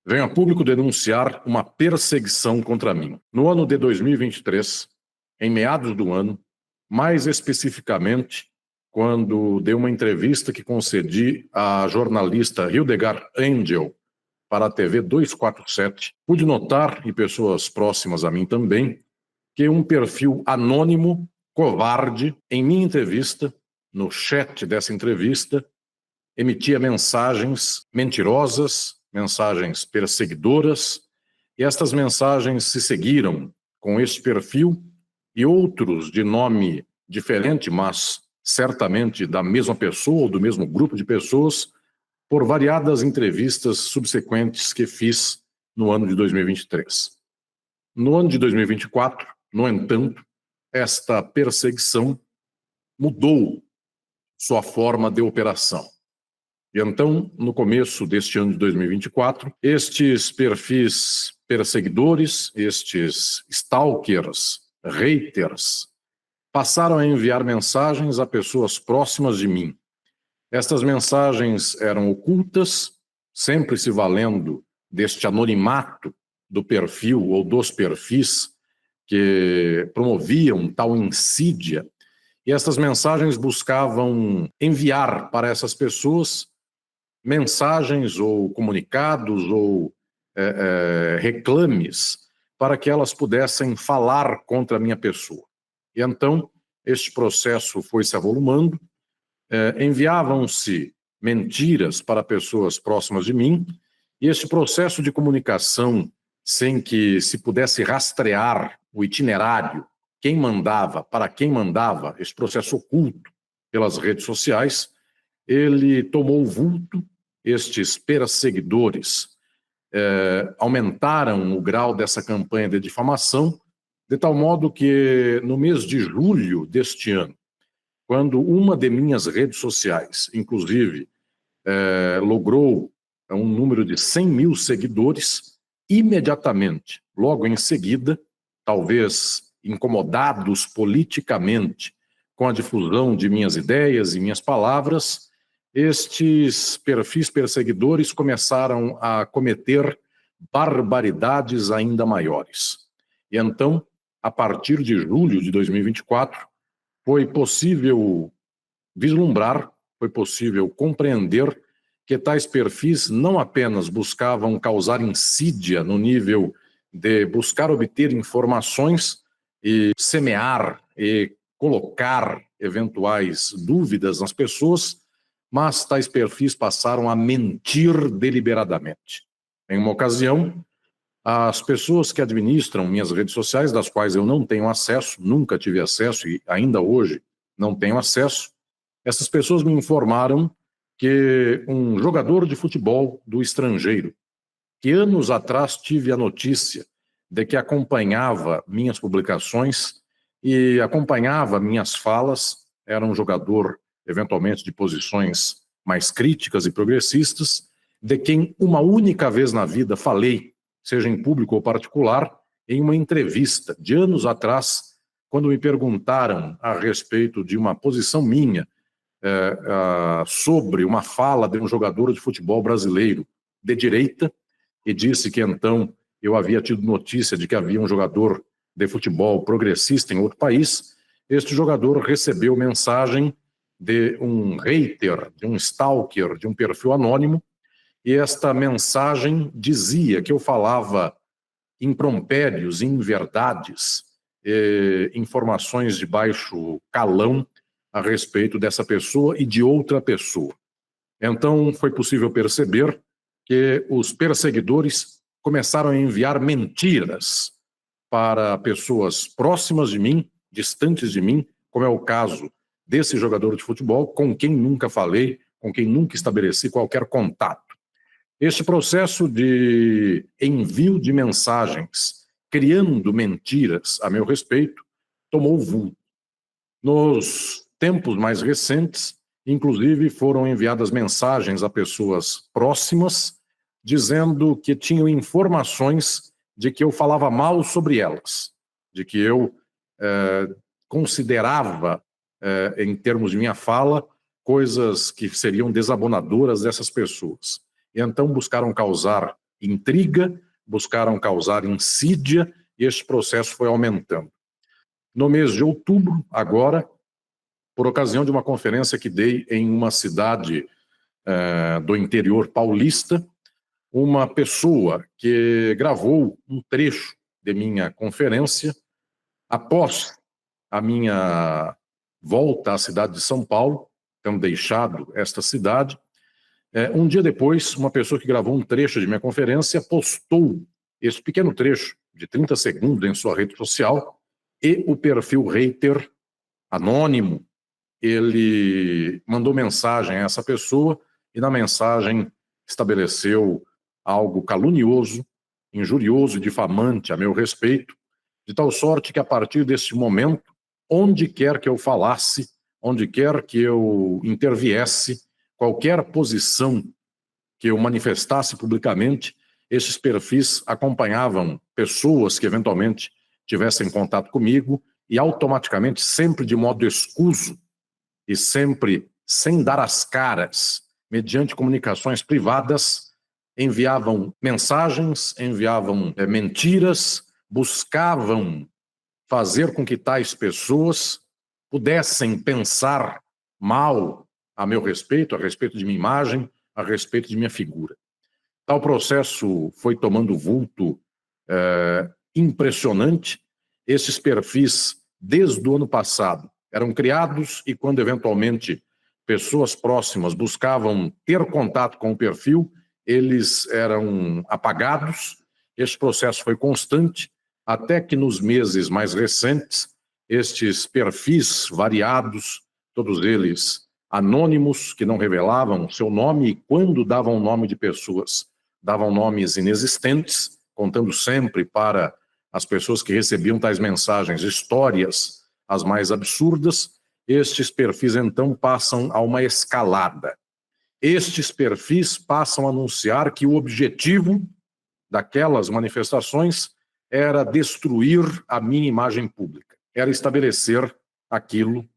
Venho a público denunciar uma perseguição contra mim. No ano de 2023, em meados do ano, mais especificamente, quando dei uma entrevista que concedi à jornalista Hildegard Angel para a TV 247, pude notar, e pessoas próximas a mim também, que um perfil anônimo, covarde, em minha entrevista, no chat dessa entrevista, emitia mensagens mentirosas, mensagens perseguidoras, e estas mensagens se seguiram com este perfil e outros de nome diferente, mas certamente da mesma pessoa ou do mesmo grupo de pessoas, por variadas entrevistas subsequentes que fiz no ano de 2023. No ano de 2024, no entanto, esta perseguição mudou sua forma de operação. E então, no começo deste ano de 2024, estes perfis perseguidores, estes stalkers, haters, passaram a enviar mensagens a pessoas próximas de mim. Estas mensagens eram ocultas, sempre se valendo deste anonimato do perfil ou dos perfis que promoviam tal insídia. E estas mensagens buscavam enviar para essas pessoas mensagens ou comunicados ou reclames para que elas pudessem falar contra a minha pessoa. E então, este processo foi se avolumando, enviavam-se mentiras para pessoas próximas de mim, e este processo de comunicação, sem que se pudesse rastrear o itinerário, quem mandava, para quem mandava, este processo oculto pelas redes sociais, ele tomou vulto. Estes perseguidores aumentaram o grau dessa campanha de difamação, de tal modo que no mês de julho deste ano, quando uma de minhas redes sociais, inclusive, logrou um número de 100 mil seguidores, imediatamente, logo em seguida, talvez incomodados politicamente com a difusão de minhas ideias e minhas palavras, estes perfis perseguidores começaram a cometer barbaridades ainda maiores. E então, a partir de julho de 2024, foi possível vislumbrar, foi possível compreender que tais perfis não apenas buscavam causar insídia no nível de buscar obter informações e semear e colocar eventuais dúvidas nas pessoas, mas tais perfis passaram a mentir deliberadamente. Em uma ocasião, as pessoas que administram minhas redes sociais, das quais eu não tenho acesso, nunca tive acesso e ainda hoje não tenho acesso, essas pessoas me informaram que um jogador de futebol do estrangeiro, que anos atrás tive a notícia de que acompanhava minhas publicações e acompanhava minhas falas, era um jogador, eventualmente, de posições mais críticas e progressistas, de quem uma única vez na vida falei, seja em público ou particular, em uma entrevista de anos atrás, quando me perguntaram a respeito de uma posição minha sobre uma fala de um jogador de futebol brasileiro de direita, e disse que então eu havia tido notícia de que havia um jogador de futebol progressista em outro país. Este jogador recebeu mensagem de um hater, de um stalker, de um perfil anônimo, e esta mensagem dizia que eu falava impropérios, inverdades, informações de baixo calão a respeito dessa pessoa e de outra pessoa. Então foi possível perceber que os perseguidores começaram a enviar mentiras para pessoas próximas de mim, distantes de mim, como é o caso desse jogador de futebol, com quem nunca falei, com quem nunca estabeleci qualquer contato. Este processo de envio de mensagens, criando mentiras a meu respeito, tomou vulto. Nos tempos mais recentes, inclusive, foram enviadas mensagens a pessoas próximas, dizendo que tinham informações de que eu falava mal sobre elas, de que eu considerava, em termos de minha fala, coisas que seriam desabonadoras dessas pessoas. E então buscaram causar intriga, buscaram causar insídia, e este processo foi aumentando. No mês de outubro, agora, por ocasião de uma conferência que dei em uma cidade do interior paulista, uma pessoa que gravou um trecho de minha conferência, após a minha volta à cidade de São Paulo, tendo deixado esta cidade, um dia depois, uma pessoa que gravou um trecho de minha conferência postou esse pequeno trecho de 30 segundos em sua rede social, e o perfil hater anônimo, ele mandou mensagem a essa pessoa, e na mensagem estabeleceu algo calunioso, injurioso e difamante a meu respeito, de tal sorte que a partir desse momento, onde quer que eu falasse, onde quer que eu interviesse, qualquer posição que eu manifestasse publicamente, esses perfis acompanhavam pessoas que eventualmente tivessem contato comigo e automaticamente, sempre de modo escuso e sempre sem dar as caras, mediante comunicações privadas, enviavam mensagens, enviavam mentiras, buscavam fazer com que tais pessoas pudessem pensar mal a meu respeito, a respeito de minha imagem, a respeito de minha figura. Tal processo foi tomando vulto impressionante. Esses perfis, desde o ano passado, eram criados, e quando eventualmente pessoas próximas buscavam ter contato com o perfil, eles eram apagados. Este processo foi constante, até que nos meses mais recentes, estes perfis variados, todos eles anônimos, que não revelavam seu nome, e quando davam o nome de pessoas, davam nomes inexistentes, contando sempre para as pessoas que recebiam tais mensagens histórias as mais absurdas. Estes perfis então passam a uma escalada. Estes perfis passam a anunciar que o objetivo daquelas manifestações era destruir a minha imagem pública, era estabelecer aquilo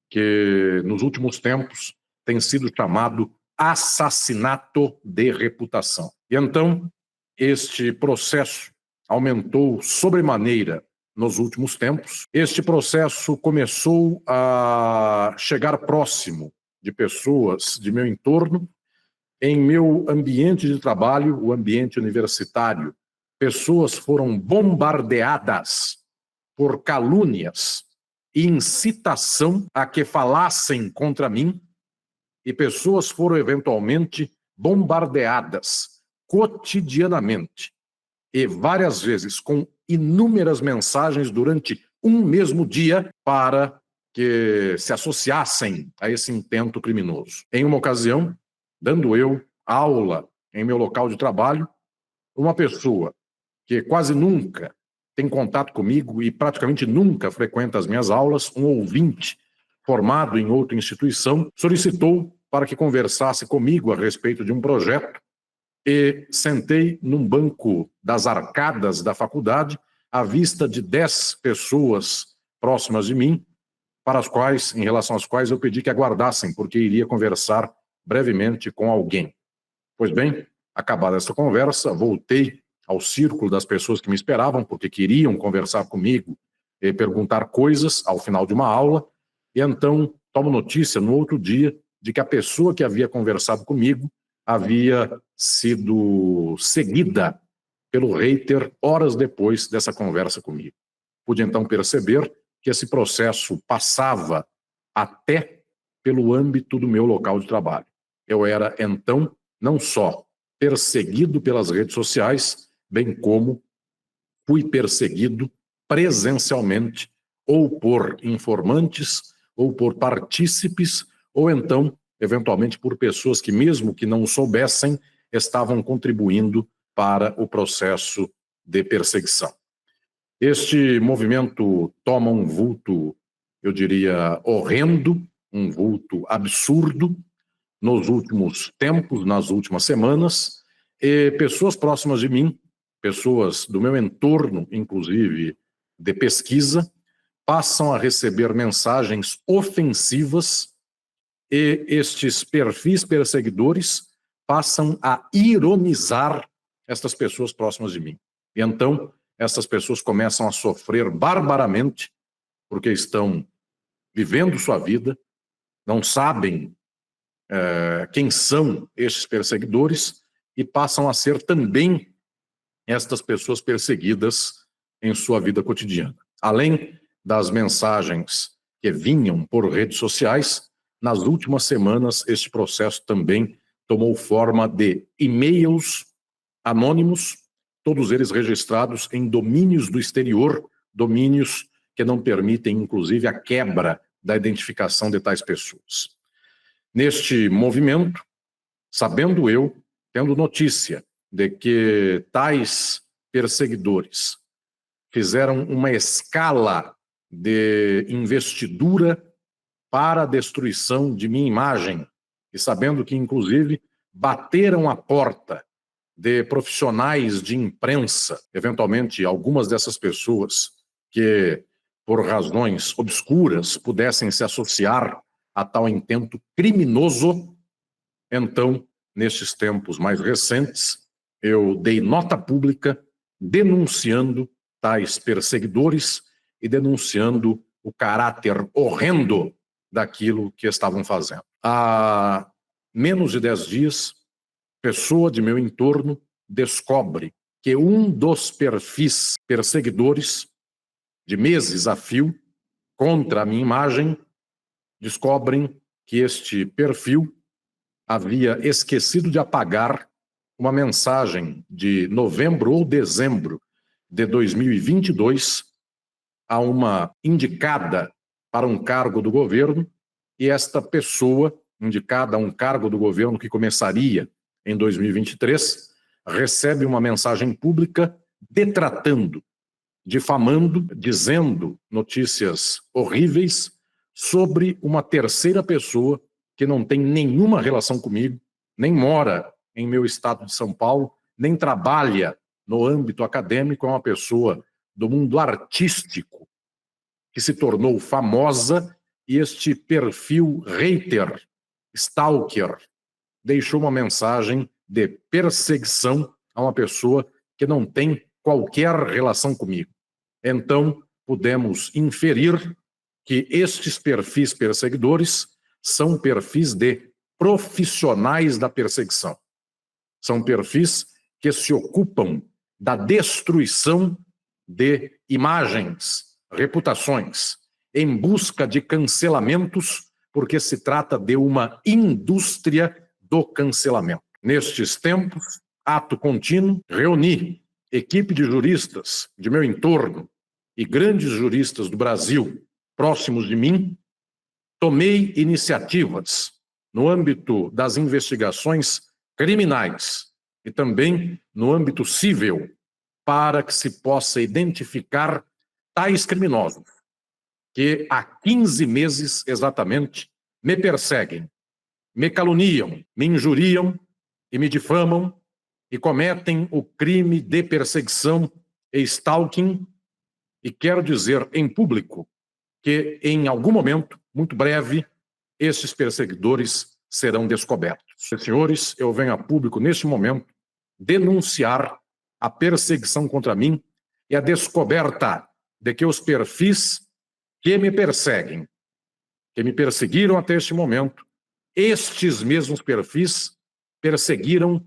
que nos últimos tempos tem sido chamado assassinato de reputação. E então, este processo aumentou sobremaneira nos últimos tempos. Este processo começou a chegar próximo de pessoas de meu entorno. Em meu ambiente de trabalho, o ambiente universitário, pessoas foram bombardeadas por calúnias e incitação a que falassem contra mim, e pessoas foram eventualmente bombardeadas cotidianamente e várias vezes com inúmeras mensagens durante um mesmo dia para que se associassem a esse intento criminoso. Em uma ocasião, dando eu aula em meu local de trabalho, uma pessoa que quase nunca tem contato comigo e praticamente nunca frequenta as minhas aulas, um ouvinte formado em outra instituição, solicitou para que conversasse comigo a respeito de um projeto, e sentei num banco das arcadas da faculdade, à vista de 10 pessoas próximas de mim, em relação às quais eu pedi que aguardassem, porque iria conversar brevemente com alguém. Pois bem, acabada essa conversa, voltei ao círculo das pessoas que me esperavam, porque queriam conversar comigo e perguntar coisas ao final de uma aula, e então tomo notícia no outro dia de que a pessoa que havia conversado comigo havia sido seguida pelo hater horas depois dessa conversa comigo. Pude então perceber que esse processo passava até pelo âmbito do meu local de trabalho. Eu era então não só perseguido pelas redes sociais, bem como fui perseguido presencialmente, ou por informantes, ou por partícipes, ou então, eventualmente, por pessoas que, mesmo que não soubessem, estavam contribuindo para o processo de perseguição. Este movimento toma um vulto, eu diria, horrendo, um vulto absurdo, nos últimos tempos, nas últimas semanas, e pessoas próximas de mim, pessoas do meu entorno, inclusive de pesquisa, passam a receber mensagens ofensivas, e estes perfis perseguidores passam a ironizar estas pessoas próximas de mim. E então, essas pessoas começam a sofrer barbaramente, porque estão vivendo sua vida, não sabem quem são estes perseguidores e passam a ser também estas pessoas perseguidas em sua vida cotidiana. Além das mensagens que vinham por redes sociais, nas últimas semanas este processo também tomou forma de e-mails anônimos, todos eles registrados em domínios do exterior, domínios que não permitem, inclusive, a quebra da identificação de tais pessoas. Neste movimento, sabendo eu, tendo notícia de que tais perseguidores fizeram uma escala de investidura para a destruição de minha imagem, e sabendo que, inclusive, bateram a porta de profissionais de imprensa, eventualmente algumas dessas pessoas que, por razões obscuras, pudessem se associar a tal intento criminoso, então, nestes tempos mais recentes, eu dei nota pública denunciando tais perseguidores e denunciando o caráter horrendo daquilo que estavam fazendo. Há menos de 10 dias, pessoa de meu entorno descobre que um dos perfis perseguidores de meses a fio contra a minha imagem, descobrem que este perfil havia esquecido de apagar uma mensagem de novembro ou dezembro de 2022 a uma indicada para um cargo do governo, e esta pessoa, indicada a um cargo do governo que começaria em 2023, recebe uma mensagem pública detratando, difamando, dizendo notícias horríveis sobre uma terceira pessoa que não tem nenhuma relação comigo, nem mora em meu estado de São Paulo, nem trabalha no âmbito acadêmico, é uma pessoa do mundo artístico que se tornou famosa, e este perfil hater, stalker, deixou uma mensagem de perseguição a uma pessoa que não tem qualquer relação comigo. Então, podemos inferir que estes perfis perseguidores são perfis de profissionais da perseguição. São perfis que se ocupam da destruição de imagens, reputações, em busca de cancelamentos, porque se trata de uma indústria do cancelamento. Nestes tempos, ato contínuo, reuni equipe de juristas de meu entorno e grandes juristas do Brasil próximos de mim, tomei iniciativas no âmbito das investigações criminais e também no âmbito civil para que se possa identificar tais criminosos que há 15 meses exatamente me perseguem, me caluniam, me injuriam e me difamam e cometem o crime de perseguição e stalking, e quero dizer em público que em algum momento, muito breve, esses perseguidores serão descobertos. Senhores, eu venho a público neste momento denunciar a perseguição contra mim e a descoberta de que os perfis que me perseguem, que me perseguiram até este momento, estes mesmos perfis perseguiram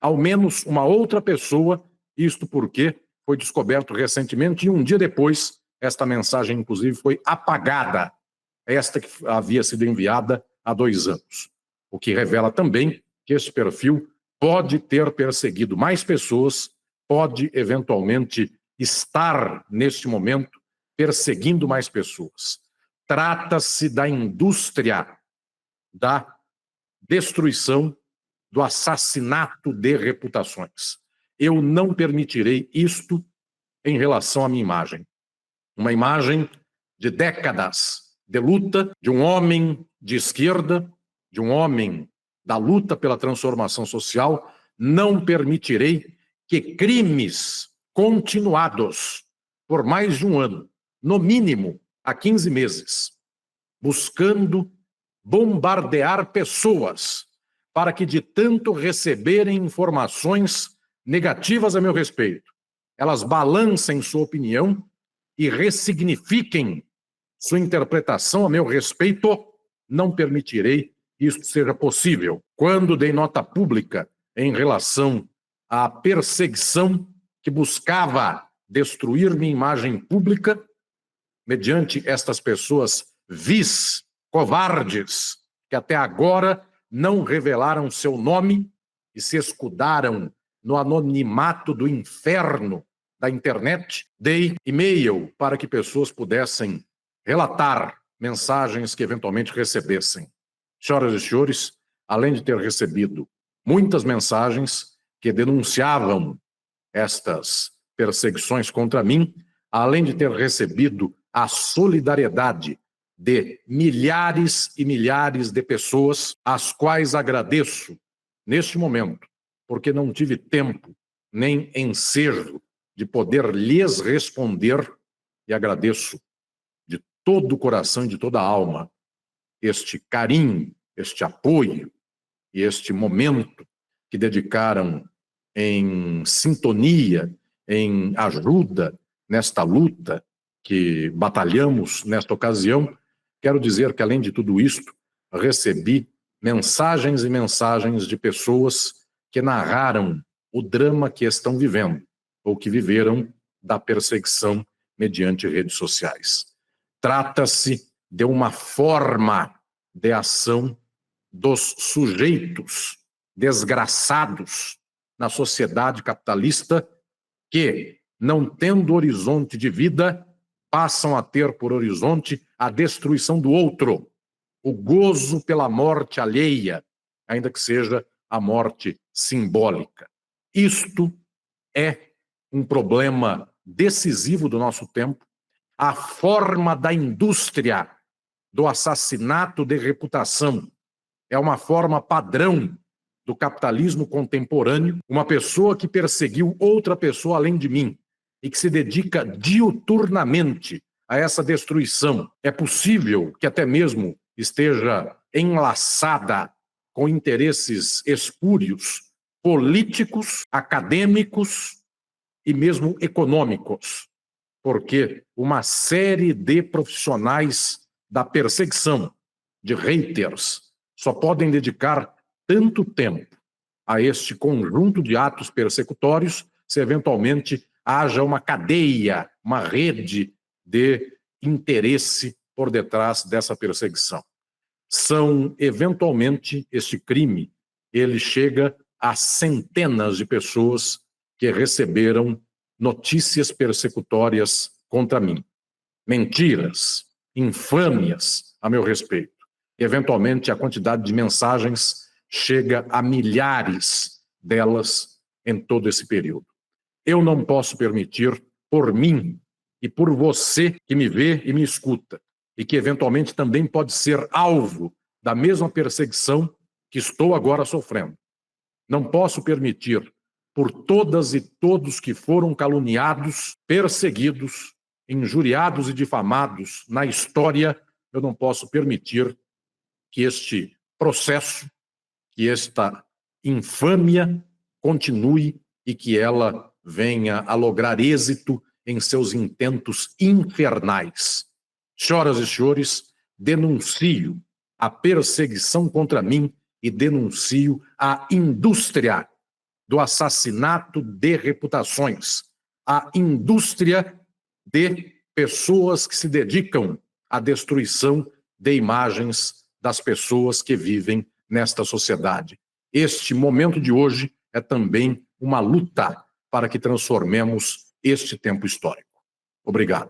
ao menos uma outra pessoa, isto porque foi descoberto recentemente e um dia depois esta mensagem, inclusive, foi apagada, esta que havia sido enviada há 2 anos. O que revela também que este perfil pode ter perseguido mais pessoas, pode eventualmente estar, neste momento, perseguindo mais pessoas. Trata-se da indústria da destruição, do assassinato de reputações. Eu não permitirei isto em relação à minha imagem. Uma imagem de décadas de luta, de um homem de esquerda, de um homem da luta pela transformação social. Não permitirei que crimes continuados por mais de um ano, no mínimo há 15 meses, buscando bombardear pessoas para que, de tanto receberem informações, negativas a meu respeito, elas balancem sua opinião e ressignifiquem sua interpretação a meu respeito, não permitirei que isso seja possível. Quando dei nota pública em relação à perseguição que buscava destruir minha imagem pública, mediante estas pessoas vis, covardes, que até agora não revelaram seu nome e se escudaram no anonimato do inferno da internet, dei e-mail para que pessoas pudessem relatar mensagens que eventualmente recebessem. Senhoras e senhores, além de ter recebido muitas mensagens que denunciavam estas perseguições contra mim, além de ter recebido a solidariedade de milhares e milhares de pessoas, às quais agradeço neste momento, porque não tive tempo nem ensejo de poder lhes responder, e agradeço de todo o coração e de toda a alma este carinho, este apoio e este momento que dedicaram em sintonia, em ajuda nesta luta que batalhamos nesta ocasião. Quero dizer que, além de tudo isto, recebi mensagens e mensagens de pessoas que narraram o drama que estão vivendo ou que viveram da perseguição mediante redes sociais. Trata-se de uma forma de ação dos sujeitos desgraçados na sociedade capitalista que, não tendo horizonte de vida, passam a ter por horizonte a destruição do outro, o gozo pela morte alheia, ainda que seja a morte simbólica. Isto é um problema decisivo do nosso tempo. A forma da indústria do assassinato de reputação é uma forma padrão do capitalismo contemporâneo. Uma pessoa que perseguiu outra pessoa além de mim e que se dedica diuturnamente a essa destruição, é possível que até mesmo esteja enlaçada com interesses espúrios, políticos, acadêmicos e mesmo econômicos, porque uma série de profissionais da perseguição, de haters, só podem dedicar tanto tempo a este conjunto de atos persecutórios se eventualmente haja uma cadeia, uma rede de interesse por detrás dessa perseguição. São, eventualmente, este crime, ele chega a centenas de pessoas que receberam notícias persecutórias contra mim. Mentiras, infâmias a meu respeito. Eventualmente, a quantidade de mensagens chega a milhares delas em todo esse período. Eu não posso permitir, por mim e por você que me vê e me escuta, e que eventualmente também pode ser alvo da mesma perseguição que estou agora sofrendo. Não posso permitir, por todas e todos que foram caluniados, perseguidos, injuriados e difamados na história, eu não posso permitir que este processo, que esta infâmia continue e que ela venha a lograr êxito em seus intentos infernais. Senhoras e senhores, denuncio a perseguição contra mim e denuncio a indústria do assassinato de reputações, a indústria de pessoas que se dedicam à destruição de imagens das pessoas que vivem nesta sociedade. Este momento de hoje é também uma luta para que transformemos este tempo histórico. Obrigado.